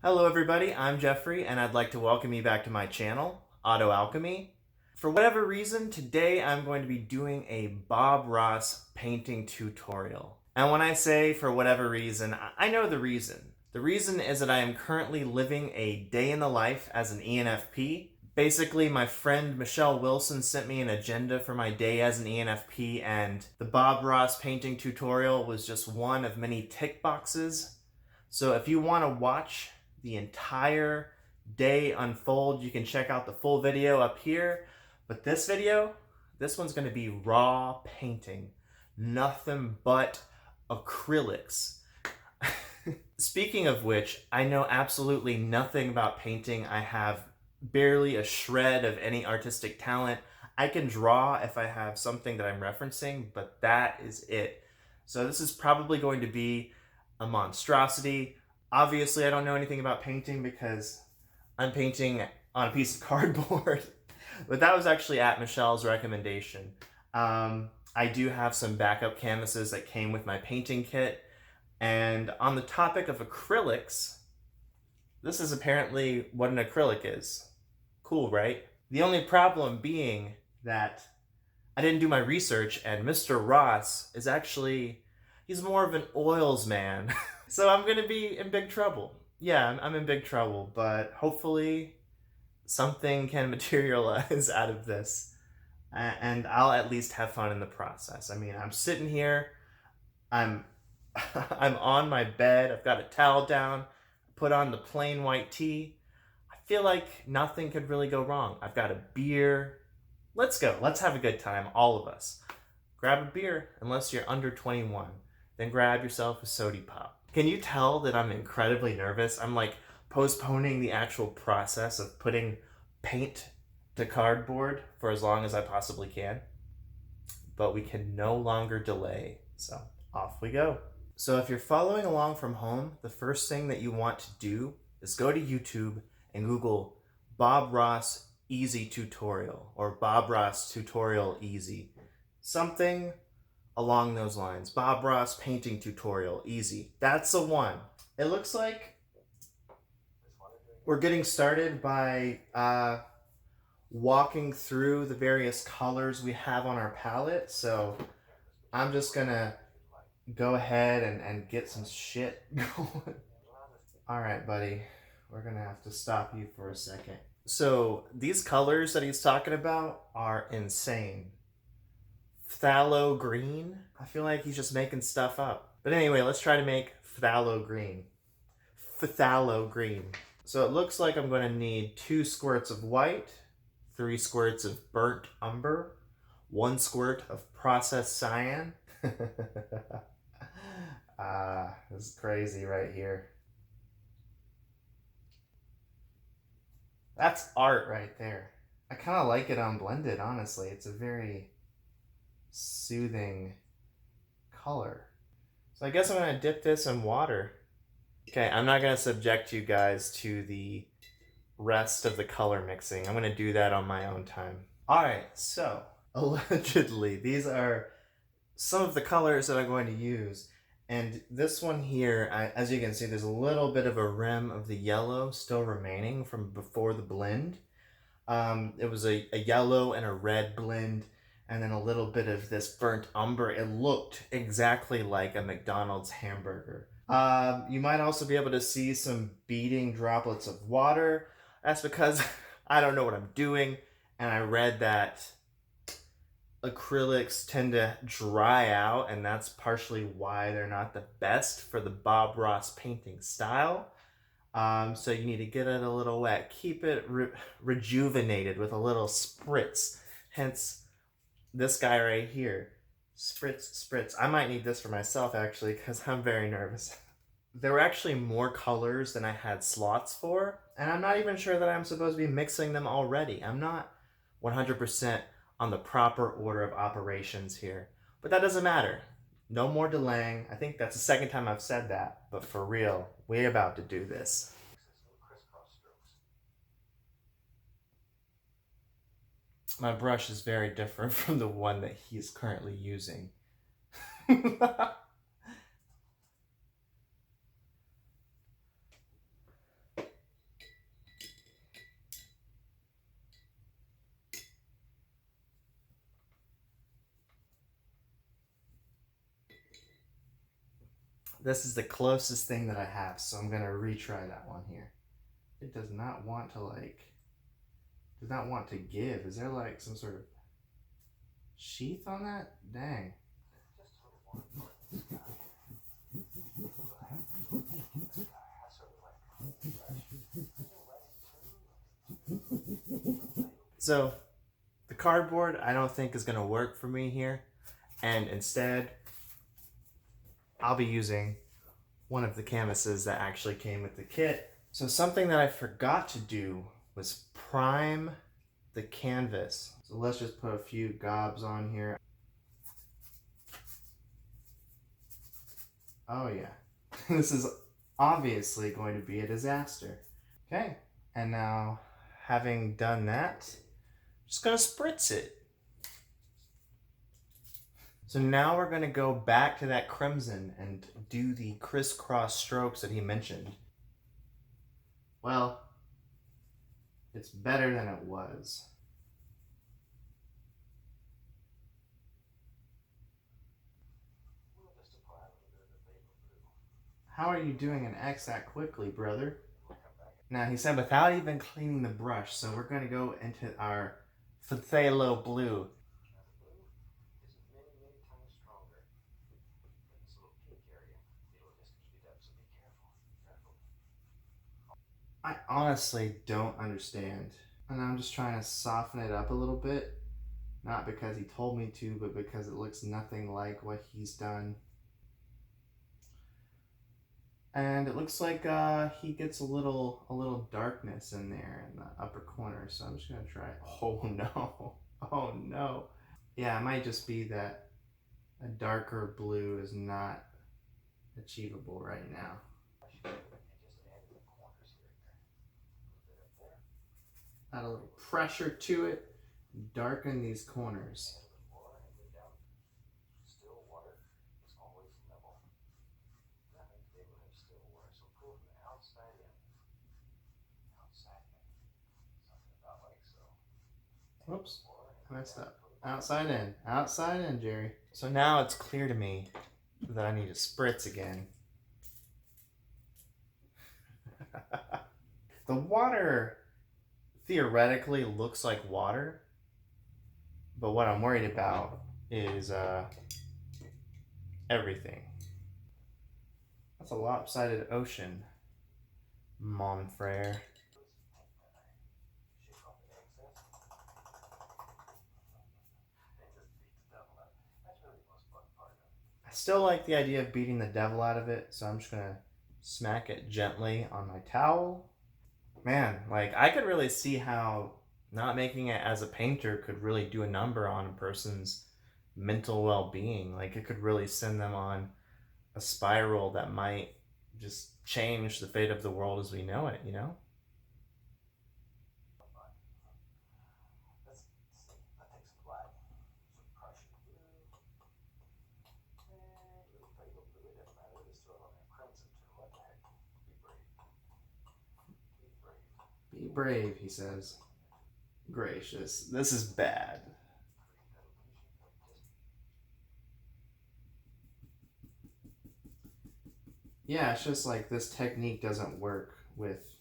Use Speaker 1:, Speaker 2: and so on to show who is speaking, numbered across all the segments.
Speaker 1: Hello everybody, I'm Jeffrey and I'd like to welcome you back to my channel, Auto Alchemy. For whatever reason, today I'm going to be doing a Bob Ross painting tutorial. And when I say for whatever reason, I know the reason. The reason is that I am currently living a day in the life as an ENFP. Basically, my friend Michelle Wilson sent me an agenda for my day as an ENFP, and the Bob Ross painting tutorial was just one of many tick boxes. So if you want to watch the entire day unfold, you can check out the full video up here. But this video, this one's going to be raw painting. Nothing but acrylics. Speaking of which, I know absolutely nothing about painting. I have barely a shred of any artistic talent. I can draw if I have something that I'm referencing, but that is it. So this is probably going to be a monstrosity. Obviously, I don't know anything about painting because I'm painting on a piece of cardboard. But that was actually at Michelle's recommendation. I do have some backup canvases that came with my painting kit. And on the topic of acrylics, this is apparently what an acrylic is. Cool, right? The only problem being that I didn't do my research, and Mr. Ross is actually, he's more of an oils man. So I'm gonna be in big trouble. Yeah, I'm in big trouble, but hopefully something can materialize out of this. And I'll at least have fun in the process. I mean, I'm sitting here, I'm I'm on my bed, I've got a towel down, put on the plain white tee. I feel like nothing could really go wrong. I've got a beer. Let's go. Let's have a good time, all of us. Grab a beer, unless you're under 21. Then grab yourself a sody pop. Can you tell that I'm incredibly nervous? I'm like postponing the actual process of putting paint to cardboard for as long as I possibly can. But we can no longer delay, so off we go. So if you're following along from home, the first thing that you want to do is go to YouTube and Google Bob Ross Easy Tutorial or Bob Ross Tutorial Easy. Something along those lines. Bob Ross Painting Tutorial Easy. That's the one. It looks like we're getting started by walking through the various colors we have on our palette. So I'm just gonna go ahead and get some shit going. All right, buddy. We're gonna have to stop you for a second. So these colors that he's talking about are insane. Phthalo green. I feel like he's just making stuff up. But anyway, let's try to make phthalo green. Phthalo green. So it looks like I'm going to need 2 squirts of white, 3 squirts of burnt umber, 1 squirt of processed cyan. This is crazy right here. That's art right there. I kind of like it unblended, honestly. It's a very soothing color. So I guess I'm going to dip this in water. Okay, I'm not going to subject you guys to the rest of the color mixing. I'm going to do that on my own time. Alright, so allegedly these are some of the colors that I'm going to use. And this one here, as you can see, there's a little bit of a rim of the yellow still remaining from before the blend. It was a yellow and a red blend, and then a little bit of this burnt umber. It looked exactly like a McDonald's hamburger. You might also be able to see some beading droplets of water. That's because I don't know what I'm doing, and I read that acrylics tend to dry out, and that's partially why they're not the best for the Bob Ross painting style. So you need to get it a little wet. Keep it rejuvenated with a little spritz. Hence, this guy right here. Spritz, spritz. I might need this for myself, actually, because I'm very nervous. There were actually more colors than I had slots for, and I'm not even sure that I'm supposed to be mixing them already. I'm not 100% on the proper order of operations here. But that doesn't matter. No more delaying. I think that's the second time I've said that. But for real, we're about to do this. My brush is very different from the one that he is currently using. This is the closest thing that I have, so I'm gonna retry that one here. It does not want to give. Is there like some sort of sheath on that? Dang. So the cardboard I don't think is gonna work for me here, and instead I'll be using one of the canvases that actually came with the kit. So something that I forgot to do was prime the canvas. So let's just put a few gobs on here. Oh yeah, this is obviously going to be a disaster. Okay, and now having done that, I'm just gonna spritz it. So now we're gonna go back to that crimson and do the crisscross strokes that he mentioned. Well, it's better than it was. How are you doing an X that quickly, brother? Now, he said without even cleaning the brush, so we're going to go into our phthalo blue. I honestly don't understand. And I'm just trying to soften it up a little bit. Not because he told me to, but because it looks nothing like what he's done. And it looks like he gets a little darkness in there in the upper corner. So I'm just gonna try. Oh no! Oh no! Yeah, it might just be that a darker blue is not achievable right now. Add a little pressure to it. Darken these corners. Whoops, I messed up. Outside in, Jerry. So now it's clear to me that I need to spritz again. The water theoretically looks like water, but what I'm worried about is everything. That's a lopsided ocean, mon frere. I still like the idea of beating the devil out of it, so I'm just gonna smack it gently on my towel. Man, like I could really see how not making it as a painter could really do a number on a person's mental well-being. Like it could really send them on a spiral that might just change the fate of the world as we know it, you know? Be brave, he says. Gracious, this is bad. Yeah, it's just like this technique doesn't work with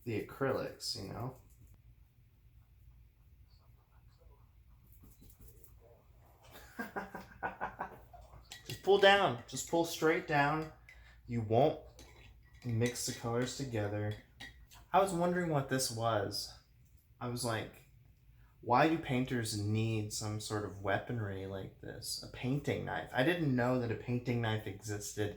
Speaker 1: the acrylics, you know? Just pull down. Just pull straight down. You won't mix the colors together. I was wondering what this was. I was like, why do painters need some sort of weaponry like this? A painting knife. I didn't know that a painting knife existed,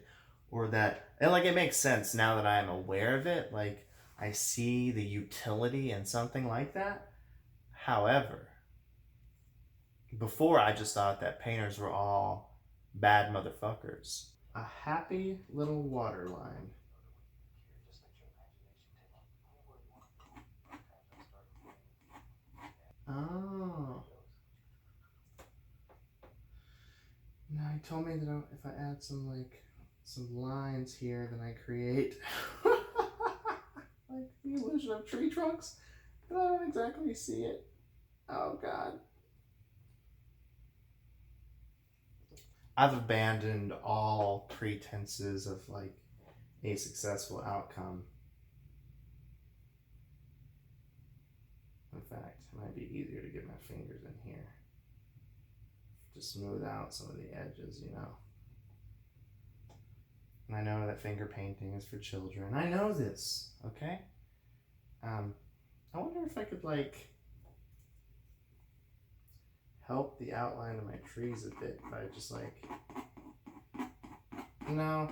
Speaker 1: or that, and like it makes sense now that I'm aware of it. Like I see the utility in something like that. However, before I just thought that painters were all bad motherfuckers. A happy little water line. Oh. No, he told me that if I add some lines here, then I create like the illusion of tree trunks, but I don't exactly see it. Oh God. I've abandoned all pretenses of like a successful outcome. In fact, it might be easier to get my fingers in here to smooth out some of the edges, you know. And I know that finger painting is for children. I know this, okay? I wonder if I could like help the outline of my trees a bit by just like, no.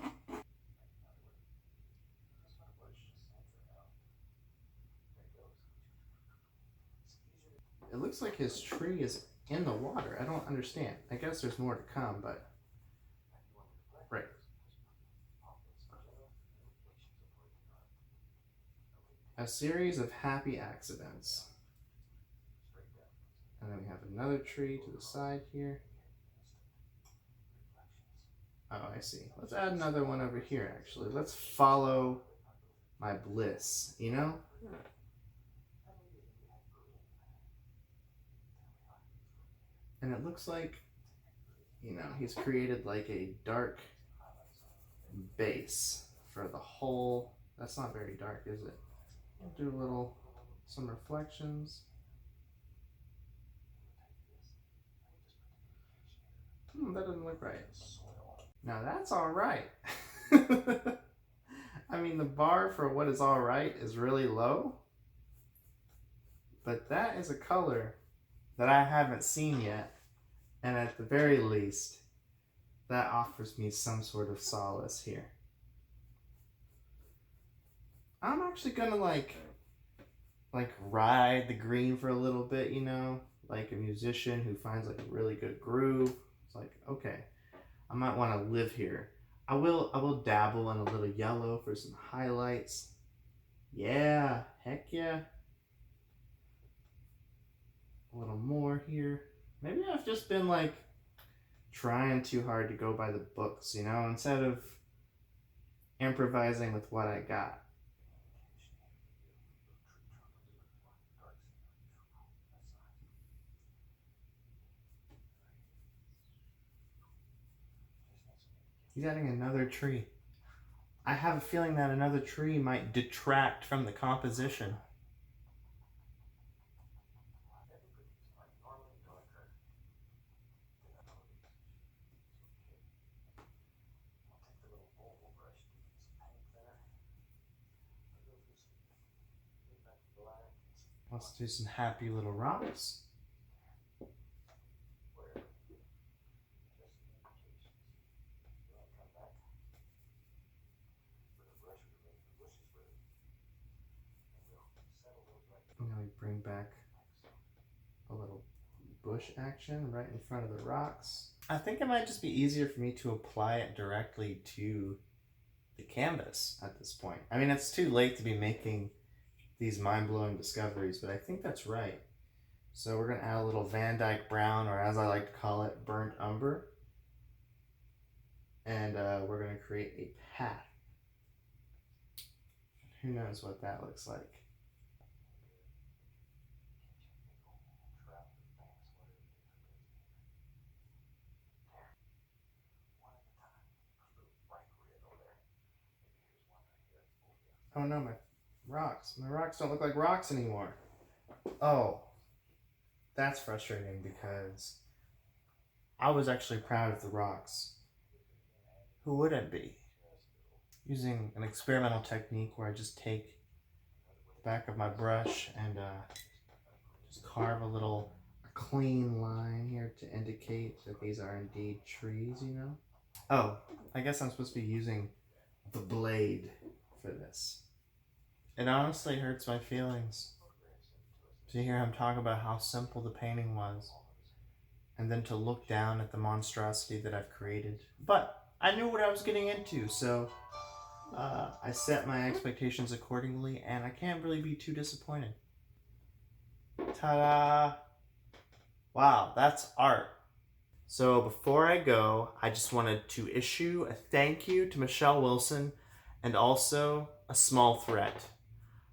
Speaker 1: It looks like his tree is in the water. I don't understand. I guess there's more to come, but right. A series of happy accidents. And then we have another tree to the side here. Oh, I see. Let's add another one over here, actually. Let's follow my bliss, you know? And it looks like, you know, he's created like a dark base for the whole. That's not very dark, is it? I'll do some reflections. That doesn't look right. Now that's all right. I mean, the bar for what is all right is really low, but that is a color that I haven't seen yet, and at the very least, that offers me some sort of solace here. I'm actually gonna like ride the green for a little bit, you know, like a musician who finds like a really good groove. It's like, okay, I might want to live here. I will dabble in a little yellow for some highlights. Yeah, heck yeah. A little more here. Maybe I've just been like trying too hard to go by the books, you know, instead of improvising with what I got. He's adding another tree. I have a feeling that another tree might detract from the composition. Let's do some happy little rocks. Now we bring back a little bush action right in front of the rocks. I think it might just be easier for me to apply it directly to the canvas at this point. I mean, it's too late to be making these mind-blowing discoveries, but I think that's right. So we're going to add a little Van Dyke brown, or as I like to call it, burnt umber. And we're going to create a path. Who knows what that looks like. Oh no, my rocks don't look like rocks anymore. Oh, that's frustrating because I was actually proud of the rocks. Who wouldn't be? Using an experimental technique where I just take the back of my brush and just carve a clean line here to indicate that these are indeed trees, you know? Oh, I guess I'm supposed to be using the blade for this. It honestly hurts my feelings to hear him talk about how simple the painting was, and then to look down at the monstrosity that I've created. But I knew what I was getting into, so I set my expectations accordingly, and I can't really be too disappointed. Ta-da! Wow, that's art. So before I go, I just wanted to issue a thank you to Michelle Wilson, and also a small threat.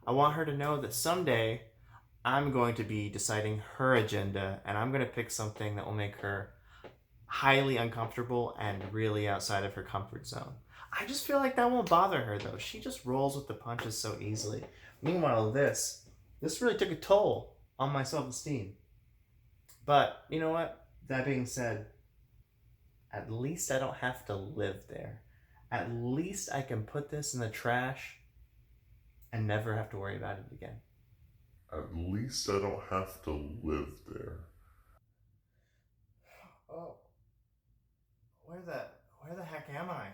Speaker 1: I want her to know that someday I'm going to be deciding her agenda, and I'm going to pick something that will make her highly uncomfortable and really outside of her comfort zone. I just feel like that won't bother her though. She just rolls with the punches so easily. Meanwhile, this really took a toll on my self-esteem. But you know what? That being said, at least I don't have to live there. At least I can put this in the trash and never have to worry about it again.
Speaker 2: At least I don't have to live there.
Speaker 1: Oh, where the heck am I?